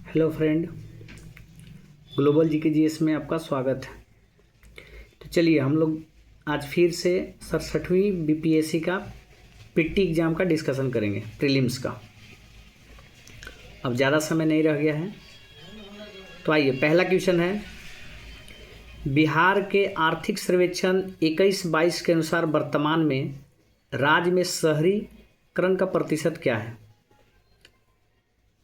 Hello friend, global GK में आपका स्वागत है। तो चलिए हम लोग आज फिर से 67वीं बीपीएससी का पीटी एग्ज़ाम का डिस्कशन करेंगे, प्रीलिम्स का। अब ज़्यादा समय नहीं रह गया है, तो आइए पहला क्वेश्चन है। बिहार के आर्थिक सर्वेक्षण 21-22 के अनुसार वर्तमान में राज्य में शहरीकरण का प्रतिशत क्या है?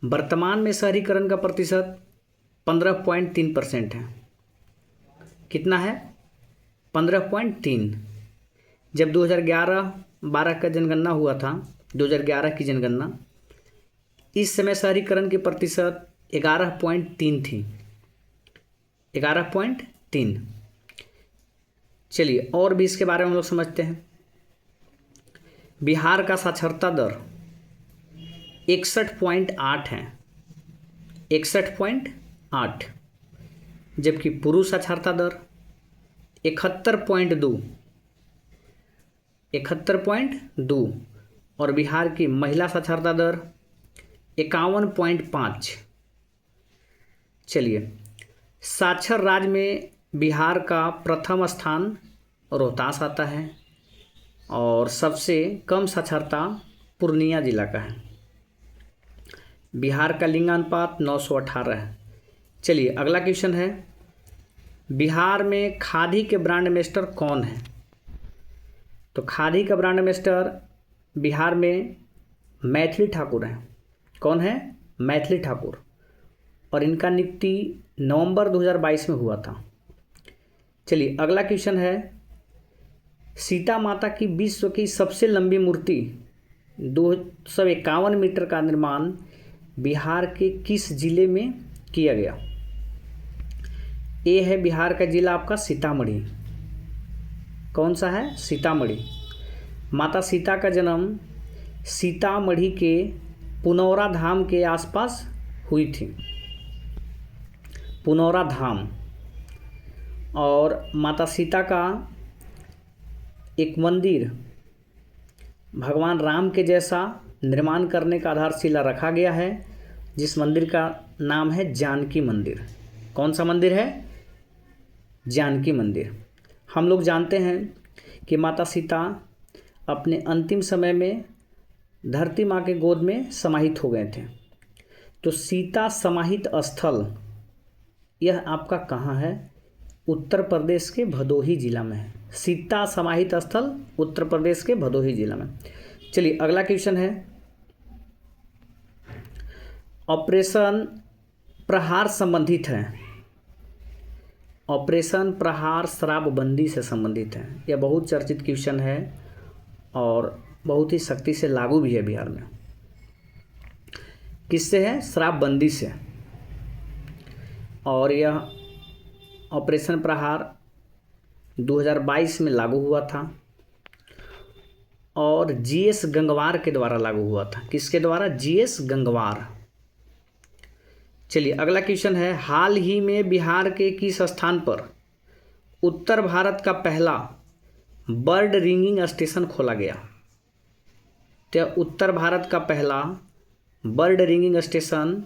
वर्तमान में शहरीकरण का प्रतिशत 15.3% है। कितना है? 15.3। जब 2011-12 का जनगणना हुआ था, 2011 की जनगणना, इस समय शहरीकरण की प्रतिशत 11.3 थी। 11.3। चलिए और भी इसके बारे में हम लोग समझते हैं। बिहार का साक्षरता दर 61.8 है, 61.8। जबकि पुरुष साक्षरता दर 71.2, 71.2। और बिहार की महिला साक्षरता दर 51.5। चलिए, साक्षर राज्य में बिहार का प्रथम स्थान रोहतास आता है और सबसे कम साक्षरता पूर्णिया जिला का है। बिहार का लिंगानुपात 918 है। चलिए अगला क्वेश्चन है। बिहार में खादी के ब्रांड एम्बेसडर कौन है? तो खादी का ब्रांड एम्बेसडर बिहार में मैथिली ठाकुर हैं। कौन है? मैथिली ठाकुर। और इनका नियुक्ति नवंबर 2022 में हुआ था। चलिए अगला क्वेश्चन है। सीता माता की विश्व की सबसे लंबी मूर्ति 251 मीटर का निर्माण बिहार के किस जिले में किया गया? ए है बिहार का जिला आपका सीतामढ़ी। कौन सा है? सीतामढ़ी। माता सीता का जन्म सीतामढ़ी के पुनौरा धाम के आसपास हुई थी। पुनौरा धाम। और माता सीता का एक मंदिर भगवान राम के जैसा निर्माण करने का आधारशिला रखा गया है, जिस मंदिर का नाम है जानकी मंदिर। कौन सा मंदिर है? जानकी मंदिर। हम लोग जानते हैं कि माता सीता अपने अंतिम समय में धरती माँ के गोद में समाहित हो गए थे। तो सीता समाहित स्थल यह आपका कहाँ है? उत्तर प्रदेश के भदोही जिला में है। सीता समाहित स्थल उत्तर प्रदेश के भदोही जिला में। चलिए अगला क्वेश्चन है। ऑपरेशन प्रहार संबंधित है। ऑपरेशन प्रहार शराबबंदी से संबंधित है। यह बहुत चर्चित क्वेश्चन है और बहुत ही सख्ती से लागू भी है बिहार में। किससे है? शराबबंदी से। और यह ऑपरेशन प्रहार 2022 में लागू हुआ था और जीएस गंगवार के द्वारा लागू हुआ था। किसके द्वारा? जीएस गंगवार। चलिए अगला क्वेश्चन है। हाल ही में बिहार के किस स्थान पर उत्तर भारत का पहला बर्ड रिंगिंग स्टेशन खोला गया? तो उत्तर भारत का पहला बर्ड रिंगिंग स्टेशन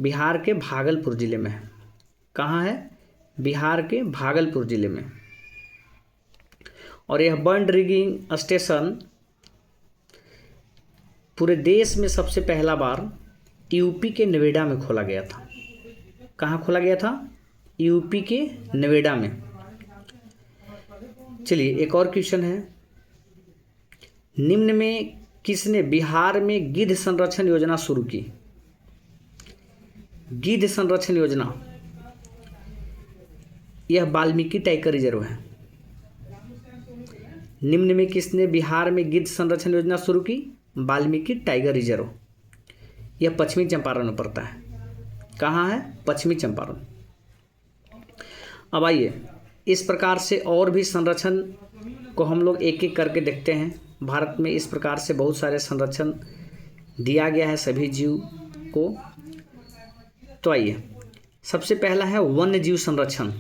बिहार के भागलपुर जिले में है। कहाँ है? बिहार के भागलपुर जिले में। और यह बर्ड रिंगिंग स्टेशन पूरे देश में सबसे पहला बार यूपी के नोएडा में खोला गया था। कहाँ खोला गया था? यूपी के नोएडा में। चलिए एक और क्वेश्चन है। निम्न में किसने बिहार में गिद्ध संरक्षण योजना शुरू की? गिद्ध संरक्षण योजना यह वाल्मीकि टाइगर रिजर्व है। निम्न में किसने बिहार में गिद्ध संरक्षण योजना शुरू की? Valmiki tiger reserve. यह पश्चिमी चंपारण में पड़ता है। कहाँ है? पश्चिमी चंपारण। अब आइए इस प्रकार से और भी संरक्षण को हम लोग एक एक करके देखते हैं। भारत में इस प्रकार से बहुत सारे संरक्षण दिया गया है सभी जीव को। तो आइए सबसे पहला है वन्य जीव संरक्षण।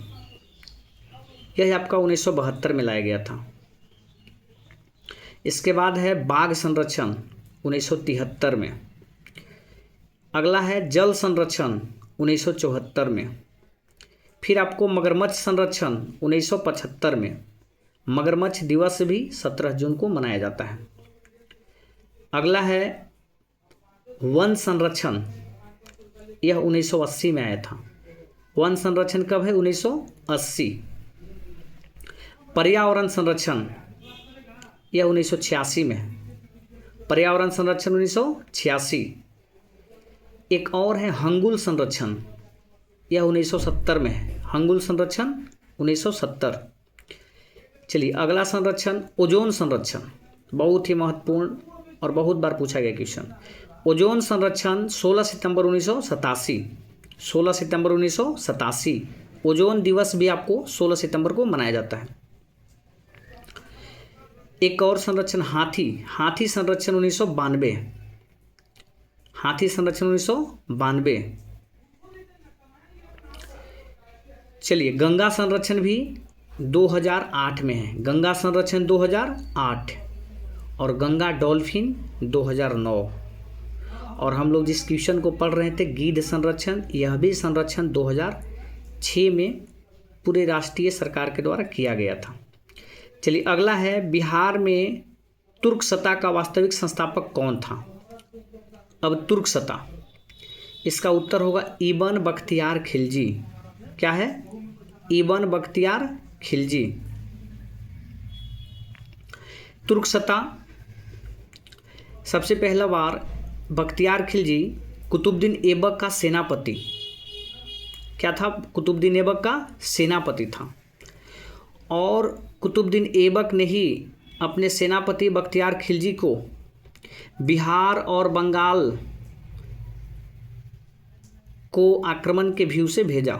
यह आपका 1972 में लाया गया था। इसके बाद है बाघ संरक्षण 1973 में। अगला है जल संरक्षण 1974 में। फिर आपको मगरमच्छ संरक्षण 1975 में। मगरमच्छ दिवस भी 17 जून को मनाया जाता है। अगला है वन संरक्षण, यह 1980 में आया था। वन संरक्षण कब है? 1980। पर्यावरण संरक्षण यह 1986 में है। पर्यावरण संरक्षण 1986। एक और है हंगुल संरक्षण, यह 1970 में है। हंगुल संरक्षण 1970। चलिए अगला संरक्षण ओजोन संरक्षण, बहुत ही महत्वपूर्ण और बहुत बार पूछा गया क्वेश्चन। ओजोन संरक्षण 16 सितंबर 1987। 16 सितंबर 1987 ओजोन दिवस भी आपको 16 सितंबर को मनाया जाता है। एक और संरक्षण हाथी संरक्षण 1992। हाथी संरक्षण 1992। चलिए गंगा संरक्षण भी 2008 में है। गंगा संरक्षण 2008 और गंगा डॉल्फिन 2009। और हम लोग जिस क्वेश्चन को पढ़ रहे थे गीध संरक्षण, यह भी संरक्षण 2006 में पूरे राष्ट्रीय सरकार के द्वारा किया गया था। चलिए अगला है बिहार में तुर्क सत्ता का वास्तविक संस्थापक कौन था? अब तुर्क सत्ता, इसका उत्तर होगा इब्न बख्तियार खिलजी। क्या है? इब्न बख्तियार खिलजी। तुर्क सत्ता सबसे पहला बार बख्तियार खिलजी कुतुबुद्दीन ऐबक का सेनापति, क्या था? कुतुबुद्दीन ऐबक का सेनापति था। और कुतुबुद्दीन ऐबक ने ही अपने सेनापति बख्तियार खिलजी को बिहार और बंगाल को आक्रमण के व्यू से भेजा।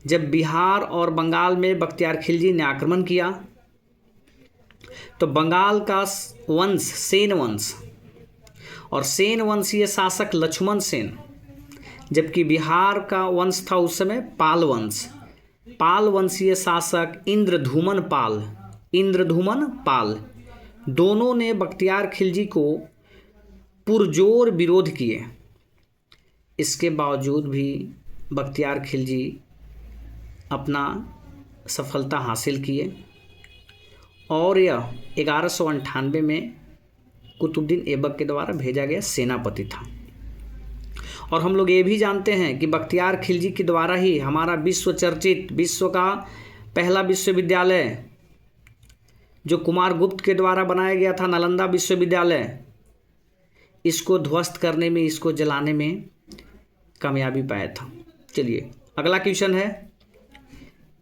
जब बिहार और बंगाल में बख्तियार खिलजी ने आक्रमण किया तो बंगाल का वंश सेन वंश और सेन वंशीय शासक लक्ष्मण सेन, जबकि बिहार का वंश था उस समय पाल वंश। पाल वंशीय शासक इंद्रधूमन पाल दोनों ने बख्तियार खिलजी को पुरजोर विरोध किए। इसके बावजूद भी बख्तियार खिलजी अपना सफलता हासिल किए और यह 1198 में कुतुबुद्दीन ऐबक के द्वारा भेजा गया सेनापति था। और हम लोग ये भी जानते हैं कि बख्तियार खिलजी के द्वारा ही हमारा विश्व चर्चित विश्व का पहला विश्वविद्यालय जो कुमारगुप्त के द्वारा बनाया गया था, नालंदा विश्वविद्यालय, इसको ध्वस्त करने में, इसको जलाने में कामयाबी पाया था। चलिए अगला क्वेश्चन है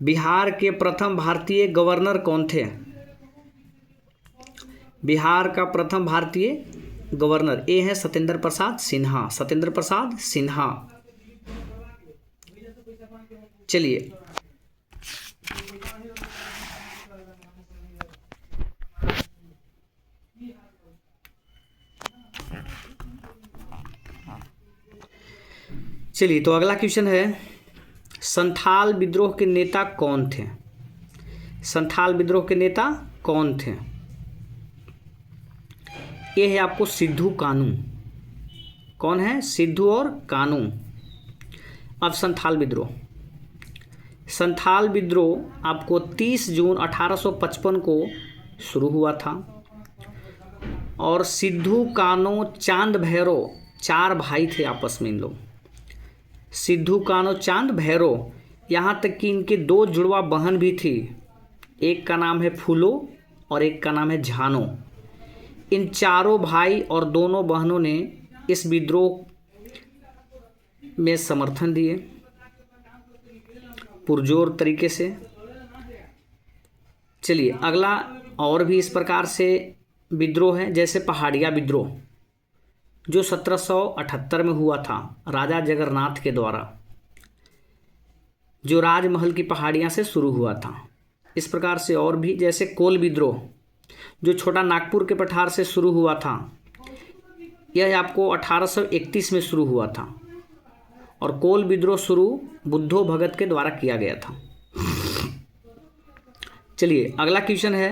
बिहार के प्रथम भारतीय गवर्नर कौन थे? बिहार का प्रथम भारतीय गवर्नर ए है सत्येंद्र प्रसाद सिन्हा। सत्येंद्र प्रसाद सिन्हा। चलिए तो अगला क्वेश्चन है संथाल विद्रोह के नेता कौन थे? संथाल विद्रोह के नेता कौन थे? ये है आपको सिद्धू कानू। कौन है? सिद्धू और कानू। अब संथाल विद्रोह आपको 30 जून 1855 को शुरू हुआ था और सिद्धू कानू चांद भैरव 4 भाई थे आपस में। इन लोग सिद्धू कानू चांद भैरव, यहाँ तक कि इनके 2 जुड़वा बहन भी थी। एक का नाम है फूलो और एक का नाम है झानो। इन चारों भाई और दोनों बहनों ने इस विद्रोह में समर्थन दिए पुरजोर तरीके से। चलिए अगला और भी इस प्रकार से विद्रोह है, जैसे पहाड़िया विद्रोह जो 1778 में हुआ था राजा जगन्नाथ के द्वारा, जो राजमहल की पहाड़ियाँ से शुरू हुआ था। इस प्रकार से और भी, जैसे कोल विद्रोह जो छोटा नागपुर के पठार से शुरू हुआ था, यह आपको 1831 में शुरू हुआ था और कोल विद्रोह शुरू बुद्धो भगत के द्वारा किया गया था। चलिए अगला क्वेश्चन है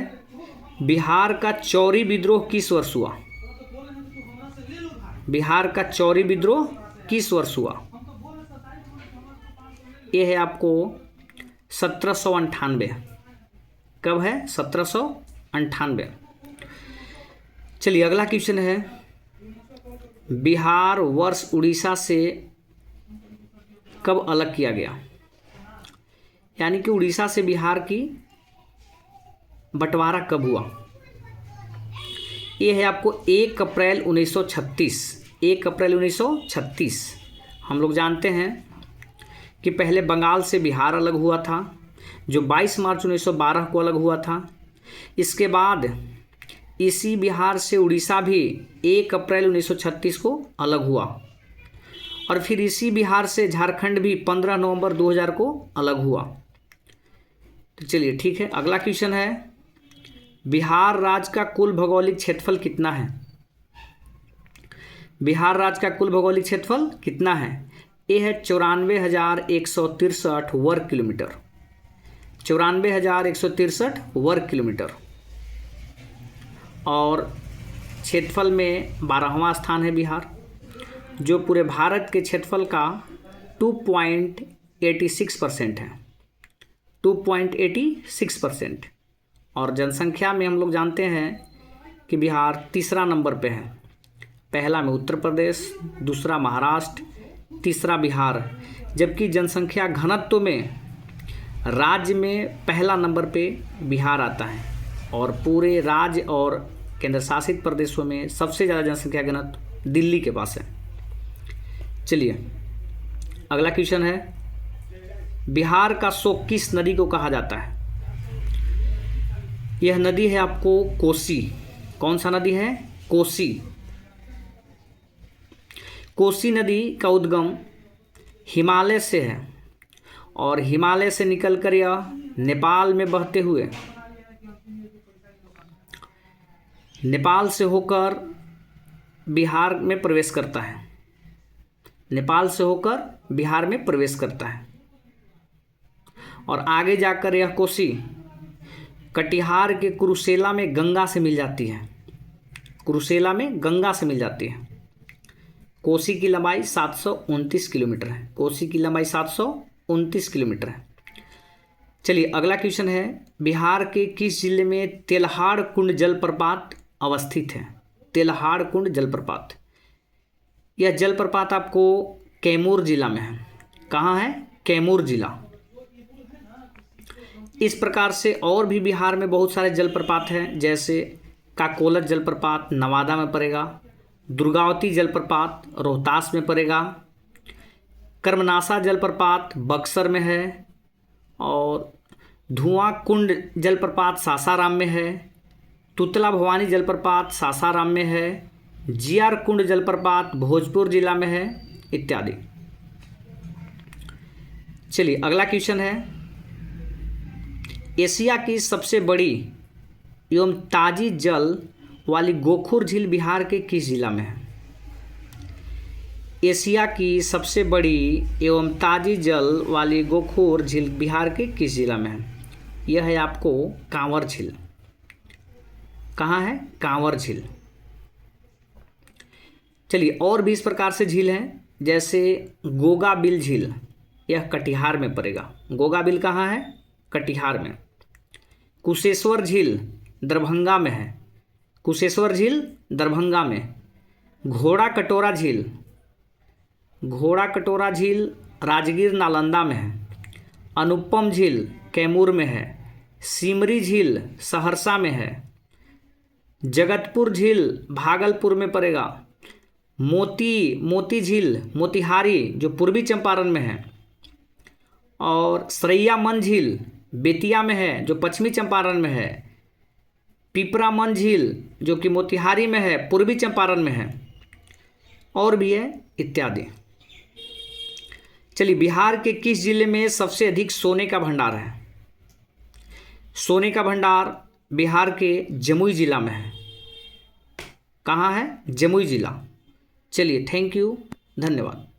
बिहार का चौरी विद्रोह किस वर्ष हुआ? बिहार का चौरी विद्रोह किस वर्ष हुआ? ये है आपको 1798। कब है? 1798। चलिए अगला क्वेश्चन है, बिहार वर्ष उड़ीसा से कब अलग किया गया? यानी कि उड़ीसा से बिहार की बंटवारा कब हुआ? ये है आपको 1 अप्रैल 1936। 1 अप्रैल 1936। हम लोग जानते हैं कि पहले बंगाल से बिहार अलग हुआ था, जो 22 मार्च 1912 को अलग हुआ था। इसके बाद इसी बिहार से उड़ीसा भी 1 अप्रैल 1936 को अलग हुआ, और फिर इसी बिहार से झारखंड भी 15 नवंबर 2000 को अलग हुआ। तो चलिए ठीक है, अगला क्वेश्चन है, बिहार राज्य का कुल भौगोलिक क्षेत्रफल कितना है? बिहार राज्य का कुल भौगोलिक क्षेत्रफल कितना है? ये है 94,163 वर्ग किलोमीटर। 94,163 वर्ग किलोमीटर। और क्षेत्रफल में 12वां स्थान है बिहार, जो पूरे भारत के क्षेत्रफल का 2.86% है। 2.86%। और जनसंख्या में हम लोग जानते हैं कि बिहार तीसरा नंबर पे है। पहला में उत्तर प्रदेश, दूसरा महाराष्ट्र, तीसरा बिहार। जबकि जनसंख्या घनत्व में राज्य में पहला नंबर पे बिहार आता है, और पूरे राज्य और केंद्र शासित प्रदेशों में सबसे ज़्यादा जनसंख्या घनत्व दिल्ली के पास है। चलिए अगला क्वेश्चन है, बिहार का शोक किस नदी को कहा जाता है? यह नदी है आपको कोसी। कौन सा नदी है? कोसी। कोसी नदी का उद्गम हिमालय से है, और हिमालय से निकलकर यह नेपाल में बहते हुए नेपाल से होकर बिहार में प्रवेश करता है। नेपाल से होकर बिहार में प्रवेश करता है, और आगे जाकर यह कोसी कटिहार के कुरुसेला में गंगा से मिल जाती है। कुरुसेला में गंगा से मिल जाती है। कोसी की लंबाई 729 किलोमीटर है। कोसी की लंबाई 729 किलोमीटर है। चलिए अगला क्वेश्चन है, बिहार के किस जिले में तेल्हाड़ कुंड जलप्रपात अवस्थित है? तेल्हाड़ कुंड जलप्रपात। यह जलप्रपात आपको कैमूर जिला में है। कहाँ है? कैमूर जिला। इस प्रकार से और भी बिहार में बहुत सारे जलप्रपात हैं, जैसे काकोलत जलप्रपात नवादा में पड़ेगा, दुर्गावती जलप्रपात रोहतास में पड़ेगा, कर्मनासा जलप्रपात बक्सर में है, और धुआं कुंड जलप्रपात सासाराम में है, तुतला भवानी जलप्रपात सासाराम में है, जियार कुंड जलप्रपात भोजपुर जिला में है, इत्यादि। चलिए अगला क्वेश्चन है, एशिया की सबसे बड़ी एवं ताजी जल वाली गोखुर झील बिहार के किस जिला में है? एशिया की सबसे बड़ी एवं ताजी जल वाली गोखुर झील बिहार के किस जिला में है? यह है आपको कांवर झील। कहाँ है? कांवर झील। चलिए और भी इस प्रकार से झील हैं, जैसे गोगाबिल झील, यह कटिहार में पड़ेगा। गोगाबिल कहाँ है? कटिहार में। कुशेश्वर झील दरभंगा में है। कुशेश्वर झील दरभंगा में। घोड़ा कटोरा झील, घोड़ा कटोरा झील राजगीर नालंदा में है। अनुपम झील कैमूर में है। सिमरी झील सहरसा में है। जगतपुर झील भागलपुर में पड़ेगा। मोती झील मोतिहारी जो पूर्वी चंपारण में है, और सरैयामन झील बेतिया में है जो पश्चिमी चंपारण में है। पिपरामन झील जो कि मोतिहारी में है, पूर्वी चंपारण में है, और भी है इत्यादि। चलिए बिहार के किस जिले में सबसे अधिक सोने का भंडार है? सोने का भंडार बिहार के जमुई जिला में है। कहाँ है? जमुई जिला। चलिए थैंक यू, धन्यवाद।